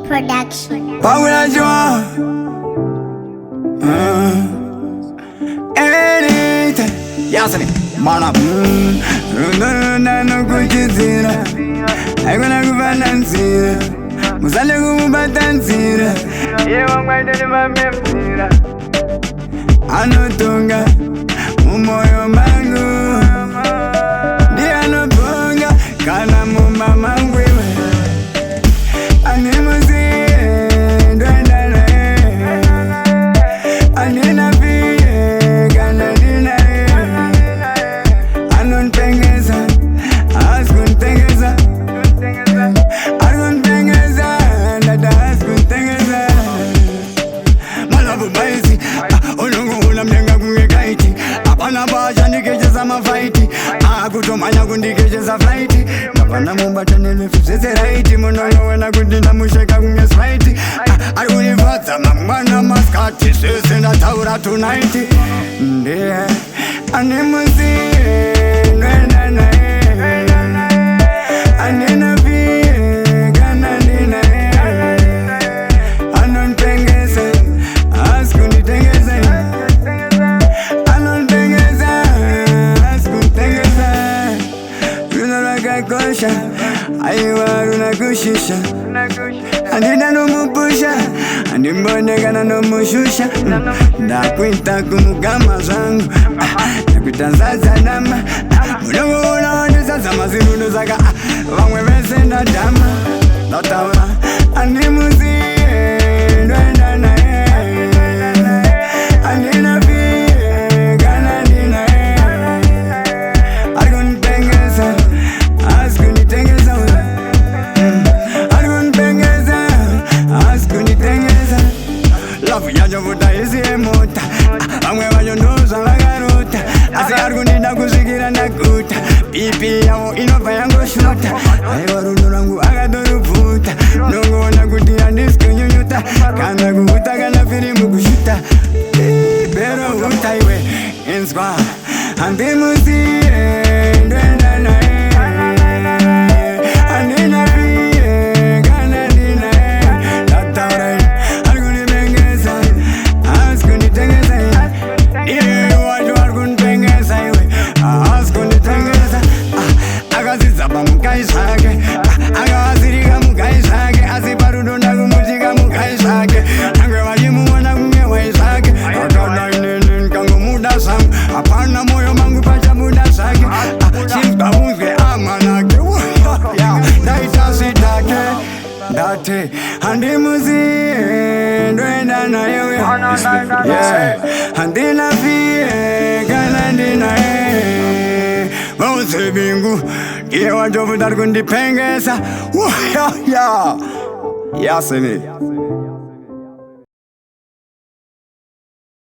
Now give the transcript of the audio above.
Production. Paula Joa. Anything. Yasani. Mana. No kuchizira. Aigona kubananzira. Musale kubatanzira. Yewa mwaitani mamefira. Anotunga. Umoyo mangu. Ndi anopunga. Kana mumama ngwiwe. Kutomanya kundikecheza flight mapana mubatanele fusese right munono wena kundina musheka kunge sprite ari kunivadza mangwana maskati sese ndataura tonight ndiye ane musiye noenda naye anena piye kana ndinaye anonditengese asi kunditengese Kosha, aiwaru na kushisha andina no mupusha andimbonekana no mushusha ndakwita kumugama zangu nakutanzaza nama mulungu unaondizaza mazirundo zaka vamwe vese ndadama ndataura andimuziye ndoenda naye andina piye kana ndinaye ari kunitengesa Yajovuta isi emota Amwe vajondoza vagaruta Asi argunida kusikira nakuta Pipi yao inopa yango shuta Aiwa rundo rangu agadoruputa Nongona kuti andisikunyunyuta Kana kuhuta kana filimu kushuta Pero huta iwe Inskwa Andimusiye Ndwenda nae Andina piye Kana ndinae Tataure akawazirika mugai zvake asi parudonda kumutika mugai zvake nangwe vachimuona kunge wai zvake akadainene ndikangomuda zvangu hapana moyo mangu pachamuda zvake chinzwa unzwe amwanake ndaita zvitake ndati handimuziye ndoenda naye handina fiye kana ndinaye vauze bingu iye wajovuta kundipengesa yasini